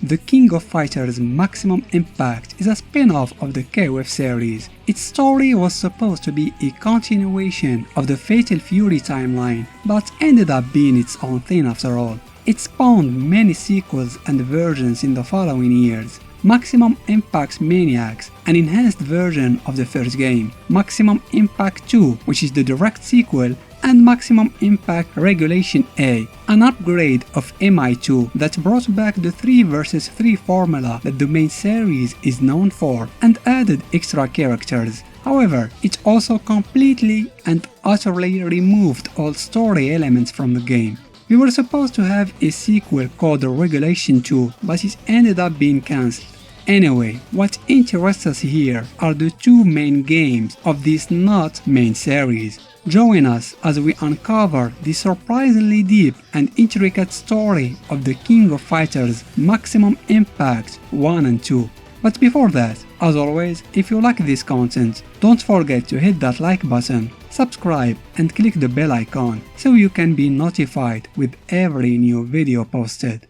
The King of Fighters Maximum Impact is a spin-off of the KOF series. Its story was supposed to be a continuation of the Fatal Fury timeline, but ended up being its own thing after all. It spawned many sequels and versions in the following years. Maximum Impact Maniacs, an enhanced version of the first game, Maximum Impact 2, which is the direct sequel, and Maximum Impact Regulation A, an upgrade of MI2 that brought back the 3 vs 3 formula that the main series is known for and added extra characters. However, it also completely and utterly removed all story elements from the game. We were supposed to have a sequel called Regulation 2, but it ended up being cancelled. Anyway, what interests us here are the 2 main games of this not main series. Join us as we uncover the surprisingly deep and intricate story of the King of Fighters Maximum Impact 1 and 2. But before that, as always, if you like this content, don't forget to hit that like button, subscribe and click the bell icon so you can be notified with every new video posted.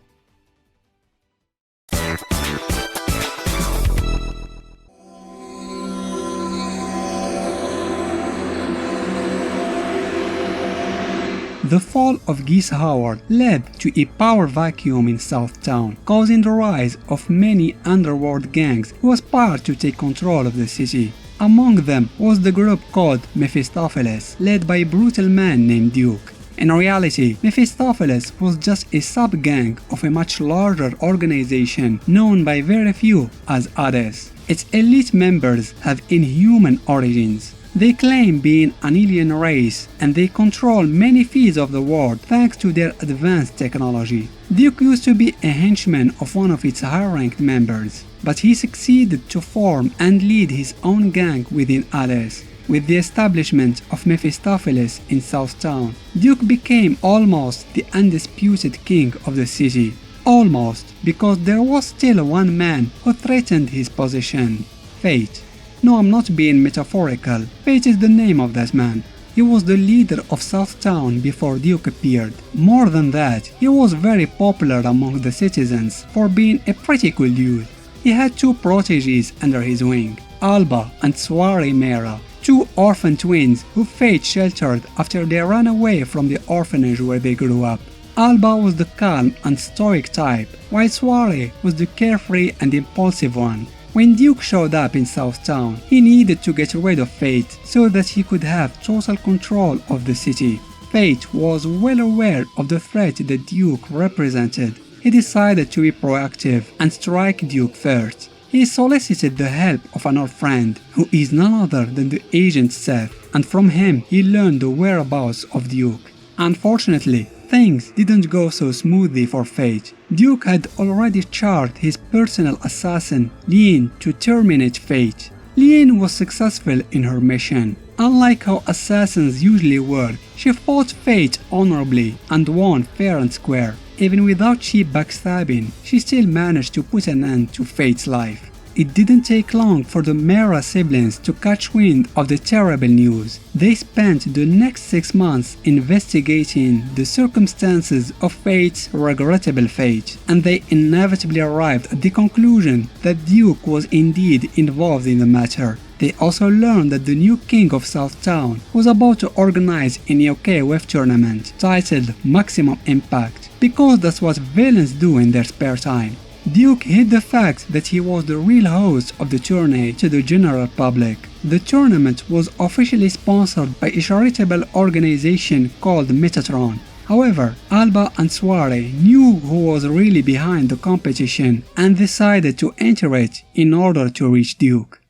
The fall of Geese Howard led to a power vacuum in Southtown, causing the rise of many underworld gangs who aspired to take control of the city. Among them was the group called Mephistopheles, led by a brutal man named Duke. In reality, Mephistopheles was just a sub-gang of a much larger organization known by very few as Hades. Its elite members have inhuman origins. They claim being an alien race, and they control many fields of the world thanks to their advanced technology. Duke used to be a henchman of one of its high-ranked members, but he succeeded to form and lead his own gang within Hades. With the establishment of Mephistopheles in Southtown, Duke became almost the undisputed king of the city. Almost, because there was still one man who threatened his position: Fate. No, I'm not being metaphorical. Fate is the name of that man. He was the leader of Southtown before Duke appeared. More than that, he was very popular among the citizens for being a pretty cool dude. He had 2 proteges under his wing, Alba and Soiree Mera, 2 orphan twins who Fate sheltered after they ran away from the orphanage where they grew up. Alba was the calm and stoic type, while Soiree was the carefree and impulsive one. When Duke showed up in Southtown, he needed to get rid of Fate so that he could have total control of the city. Fate was well aware of the threat that Duke represented. He decided to be proactive and strike Duke first. He solicited the help of an old friend, who is none other than the agent Seth, and from him he learned the whereabouts of Duke. Unfortunately, things didn't go so smoothly for Fate. Duke had already charged his personal assassin, Lien, to terminate Fate. Lien was successful in her mission. Unlike how assassins usually work, she fought Fate honorably and won fair and square. Even without cheap backstabbing, she still managed to put an end to Fate's life. It didn't take long for the Mera siblings to catch wind of the terrible news. They spent the next 6 months investigating the circumstances of Fate's regrettable fate, and they inevitably arrived at the conclusion that Duke was indeed involved in the matter. They also learned that the new king of Southtown was about to organize a new KOF tournament titled Maximum Impact, because that's what villains do in their spare time. Duke hid the fact that he was the real host of the tourney to the general public. The tournament was officially sponsored by a charitable organization called Metatron. However, Alba and Soiree knew who was really behind the competition and decided to enter it in order to reach Duke.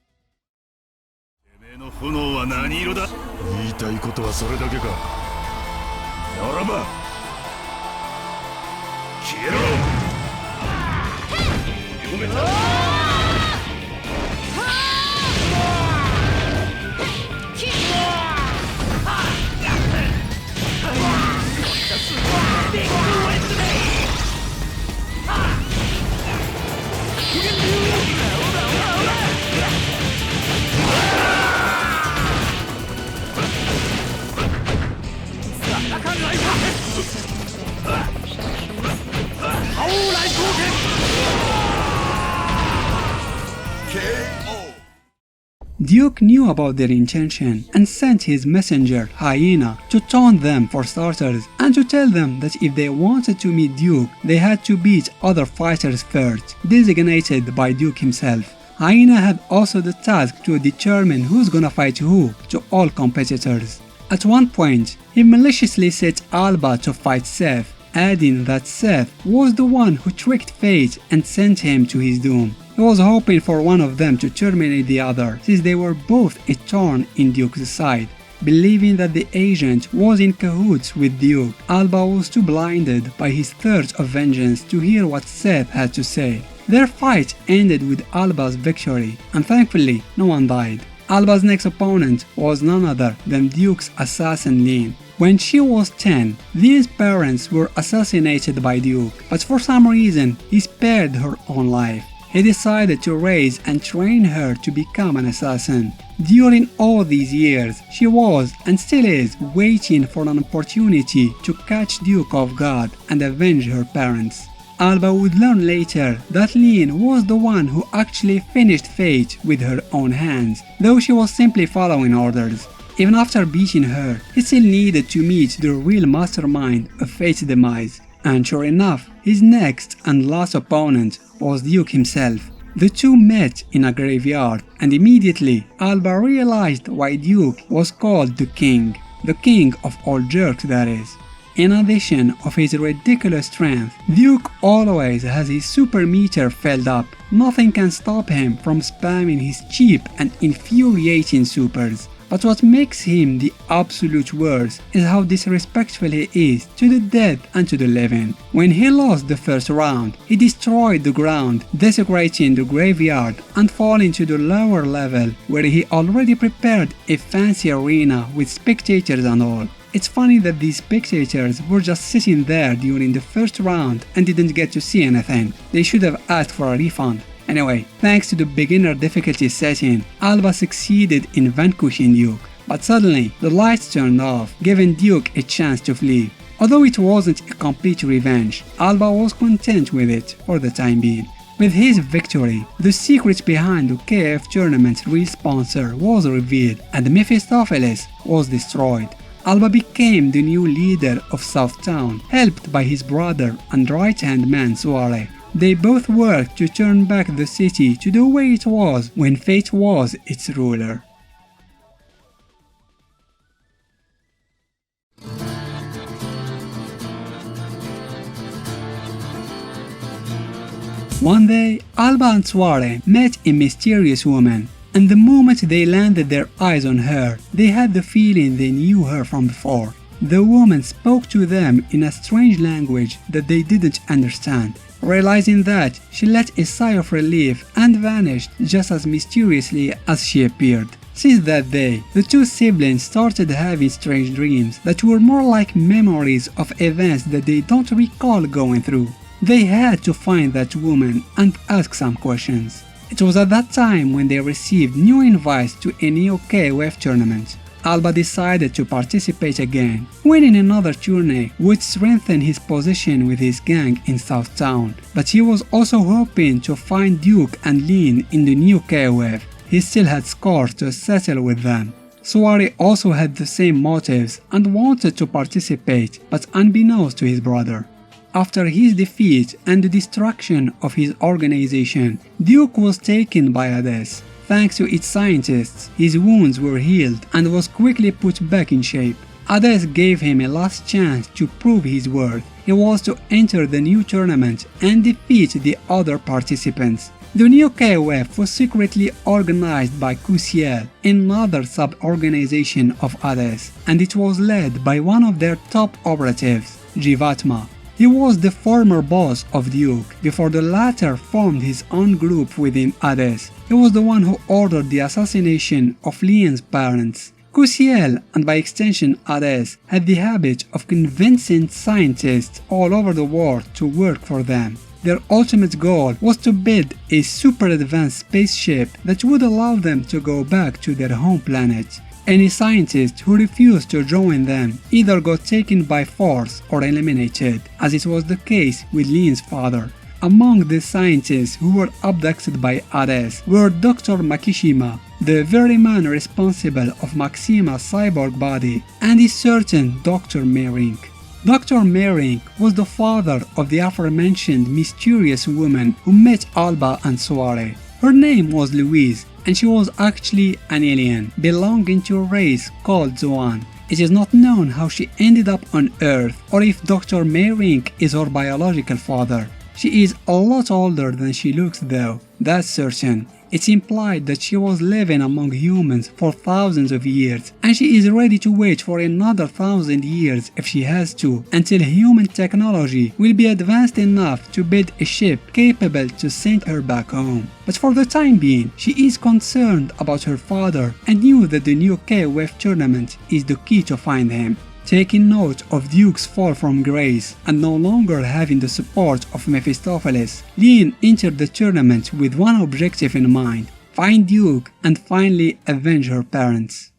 Duke knew about their intention and sent his messenger, Hyena, to taunt them for starters and to tell them that if they wanted to meet Duke, they had to beat other fighters first, designated by Duke himself. Hyena had also the task to determine who's gonna fight who to all competitors. At one point, he maliciously set Alba to fight Seth, adding that Seth was the one who tricked Fate and sent him to his doom. He was hoping for one of them to terminate the other, since they were both a thorn in Duke's side. Believing that the agent was in cahoots with Duke, Alba was too blinded by his thirst of vengeance to hear what Seth had to say. Their fight ended with Alba's victory, and thankfully no one died. Alba's next opponent was none other than Duke's assassin Lyn. When she was 10, Lyn's parents were assassinated by Duke, but for some reason he spared her own life. He decided to raise and train her to become an assassin. During all these years, she was and still is waiting for an opportunity to catch Duke off guard and avenge her parents. Alba would learn later that Lyn was the one who actually finished Fate with her own hands, though she was simply following orders. Even after beating her, he still needed to meet the real mastermind of Fate's demise. And sure enough, his next and last opponent was Duke himself. The two met in a graveyard, and immediately Alba realized why Duke was called the King of all jerks, that is. In addition of his ridiculous strength, Duke always has his super meter filled up. Nothing can stop him from spamming his cheap and infuriating supers. But what makes him the absolute worst is how disrespectful he is to the dead and to the living. When he lost the first round, he destroyed the ground, desecrating the graveyard and falling to the lower level where he already prepared a fancy arena with spectators and all. It's funny that these spectators were just sitting there during the first round and didn't get to see anything. They should have asked for a refund. Anyway, thanks to the beginner difficulty setting, Alba succeeded in vanquishing Duke, but suddenly the lights turned off, giving Duke a chance to flee. Although it wasn't a complete revenge, Alba was content with it for the time being. With his victory, the secret behind the KF tournament's real sponsor was revealed and Mephistopheles was destroyed. Alba became the new leader of Southtown, helped by his brother and right-hand man Soare. They both worked to turn back the city to the way it was when Fate was its ruler. One day, Alba and Soare met a mysterious woman, and the moment they landed their eyes on her, they had the feeling they knew her from before. The woman spoke to them in a strange language that they didn't understand. Realizing that, she let a sigh of relief and vanished just as mysteriously as she appeared. Since that day, the two siblings started having strange dreams that were more like memories of events that they don't recall going through. They had to find that woman and ask some questions. It was at that time when they received new invites to a new KOF tournament. Alba decided to participate again. Winning another tourney would strengthen his position with his gang in Southtown, but he was also hoping to find Duke and Lyn in the new KOF. He still had scores to settle with them. Soare also had the same motives and wanted to participate, but unbeknownst to his brother. After his defeat and the destruction of his organization, Duke was taken by Hades. Thanks to its scientists, his wounds were healed and was quickly put back in shape. Hades gave him a last chance to prove his worth. He was to enter the new tournament and defeat the other participants. The new KOF was secretly organized by Kusiel, another sub-organization of Hades, and it was led by one of their top operatives, Jivatma. He was the former boss of Duke, before the latter formed his own group within Hades. He was the one who ordered the assassination of Lyn's parents. Kusiel, and by extension Hades, had the habit of convincing scientists all over the world to work for them. Their ultimate goal was to build a super advanced spaceship that would allow them to go back to their home planet. Any scientist who refused to join them either got taken by force or eliminated, as it was the case with Lyn's father. Among the scientists who were abducted by Hades were Dr. Makishima, the very man responsible of Maxima's cyborg body, and is certain Dr. Meyrink. Dr. Meyrink was the father of the aforementioned mysterious woman who met Alba and Soare. Her name was Louise, and she was actually an alien belonging to a race called Zoan. It is not known how she ended up on Earth or if Dr. Meyrink is her biological father. She is a lot older than she looks though, that's certain. It's implied that she was living among humans for thousands of years, and she is ready to wait for another 1,000 years if she has to, until human technology will be advanced enough to build a ship capable to send her back home. But for the time being, she is concerned about her father and knew that the new KOF tournament is the key to find him. Taking note of Duke's fall from grace and no longer having the support of Mephistopheles, Lien entered the tournament with one objective in mind: find Duke and finally avenge her parents.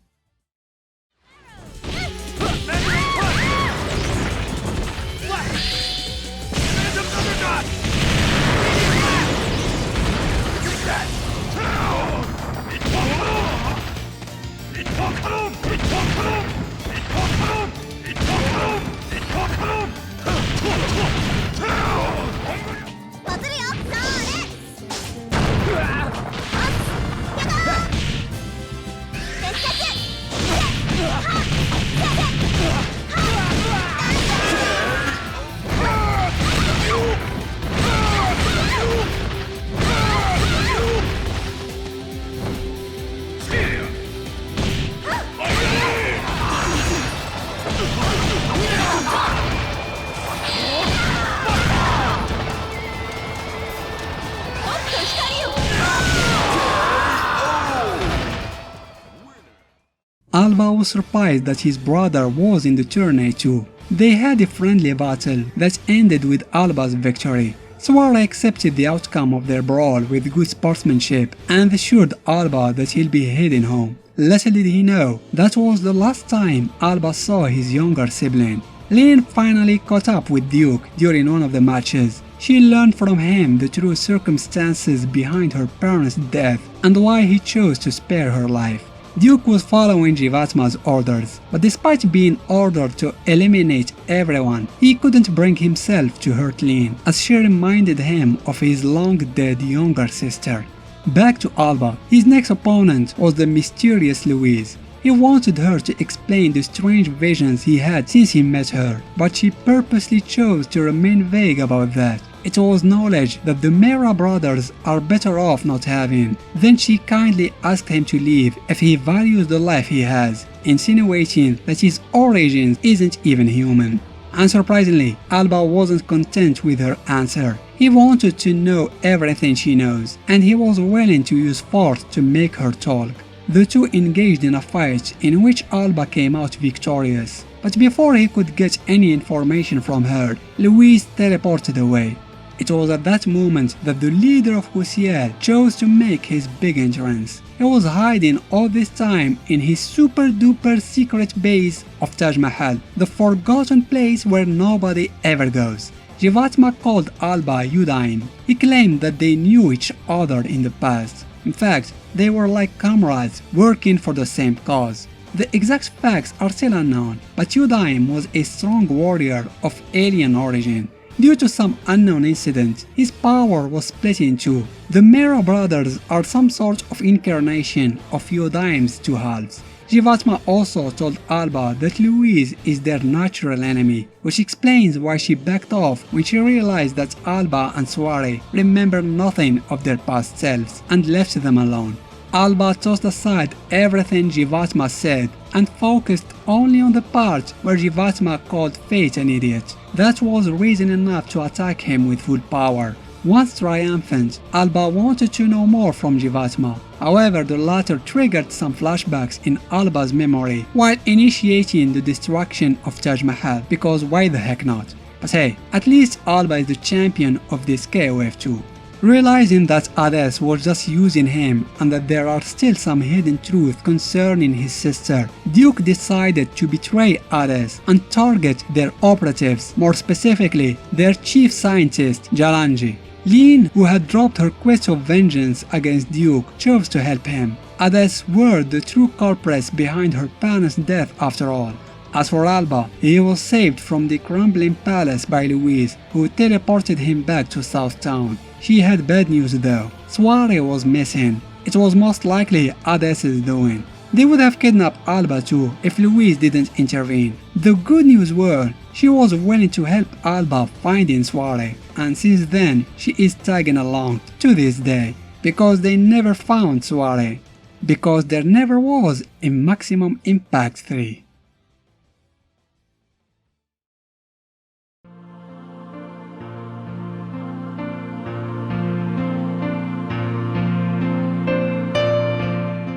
Alba was surprised that his brother was in the tournament too. They had a friendly battle that ended with Alba's victory. Soare accepted the outcome of their brawl with good sportsmanship and assured Alba that he'll be heading home. Little did he know that was the last time Alba saw his younger sibling. Lien finally caught up with Duke during one of the matches. She learned from him the true circumstances behind her parents' death and why he chose to spare her life. Duke was following Jivatma's orders, but despite being ordered to eliminate everyone, he couldn't bring himself to hurt Lien, as she reminded him of his long-dead younger sister. Back to Alba, his next opponent was the mysterious Louise. He wanted her to explain the strange visions he had since he met her, but she purposely chose to remain vague about that. It was knowledge that the Mera brothers are better off not having. Then she kindly asked him to leave if he values the life he has, insinuating that his origins isn't even human. Unsurprisingly, Alba wasn't content with her answer. He wanted to know everything she knows, and he was willing to use force to make her talk. The two engaged in a fight in which Alba came out victorious. But before he could get any information from her, Louise teleported away. It was at that moment that the leader of Husiel chose to make his big entrance. He was hiding all this time in his super duper secret base of Taj Mahal, the forgotten place where nobody ever goes. Jivatma called Alba Udaim. He claimed that they knew each other in the past. In fact, they were like comrades working for the same cause. The exact facts are still unknown, but Udaim was a strong warrior of alien origin. Due to some unknown incident, his power was split in two. The Mera brothers are some sort of incarnation of Udaim's two halves. Jivatma also told Alba that Louise is their natural enemy, which explains why she backed off when she realized that Alba and Soare remember nothing of their past selves and left them alone. Alba tossed aside everything Jivatma said and focused only on the part where Jivatma called Fate an idiot. That was reason enough to attack him with full power. Once triumphant, Alba wanted to know more from Jivatma. However, the latter triggered some flashbacks in Alba's memory while initiating the destruction of Taj Mahal, because why the heck not? But hey, at least Alba is the champion of this KOF 2. Realizing that Hades was just using him and that there are still some hidden truths concerning his sister, Duke decided to betray Hades and target their operatives, more specifically their chief scientist Jalanji. Lien, who had dropped her quest of vengeance against Duke, chose to help him. Hades were the true culprits behind her parents' death after all. As for Alba, he was saved from the crumbling palace by Louise, who teleported him back to Southtown. She had bad news though. Soiree was missing. It was most likely Hades' doing. They would have kidnapped Alba too if Louise didn't intervene. The good news was, she was willing to help Alba finding Soiree, and since then she is tagging along to this day, because they never found Soiree. Because there never was a Maximum Impact 3.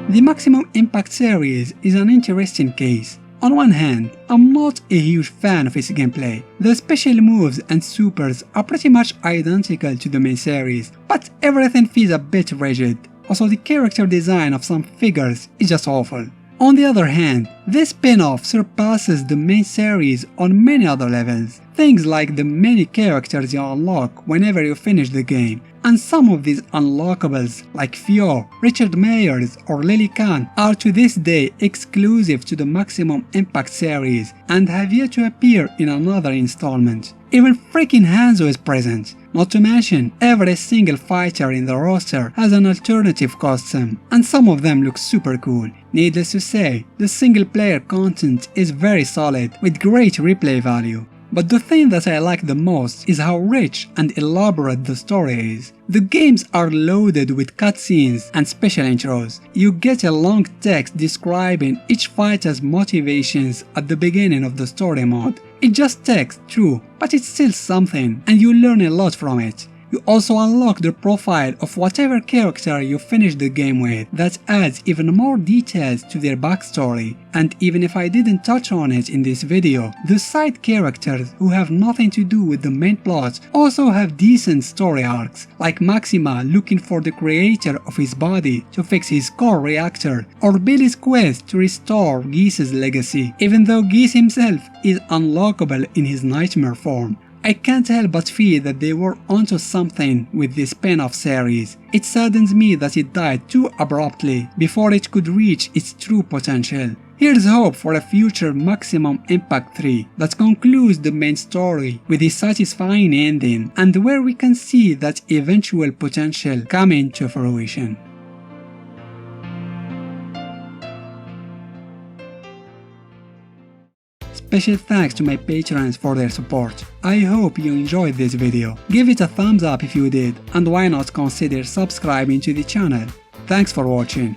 The Maximum Impact series is an interesting case. On one hand, I'm not a huge fan of its gameplay. The special moves and supers are pretty much identical to the main series, but everything feels a bit rigid. Also, the character design of some figures is just awful. On the other hand, this spin-off surpasses the main series on many other levels. Things like the many characters you unlock whenever you finish the game, and some of these unlockables like Fio, Richard Myers or Lily Khan are to this day exclusive to the Maximum Impact series and have yet to appear in another installment. Even freaking Hanzo is present. Not to mention, every single fighter in the roster has an alternative costume, and some of them look super cool. Needless to say, the single player content is very solid with great replay value. But the thing that I like the most is how rich and elaborate the story is. The games are loaded with cutscenes and special intros. You get a long text describing each fighter's motivations at the beginning of the story mode. It's just text, true, but it's still something, and you learn a lot from it. You also unlock the profile of whatever character you finish the game with. That adds even more details to their backstory, and even if I didn't touch on it in this video, the side characters who have nothing to do with the main plot also have decent story arcs, like Maxima looking for the creator of his body to fix his core reactor, or Billy's quest to restore Geese's legacy, even though Geese himself is unlockable in his nightmare form. I can't help but feel that they were onto something with this spin-off series. It saddens me that it died too abruptly before it could reach its true potential. Here's hope for a future Maximum Impact 3 that concludes the main story with a satisfying ending and where we can see that eventual potential coming to fruition. Special thanks to my patrons for their support. I hope you enjoyed this video. Give it a thumbs up if you did, and why not consider subscribing to the channel. Thanks for watching.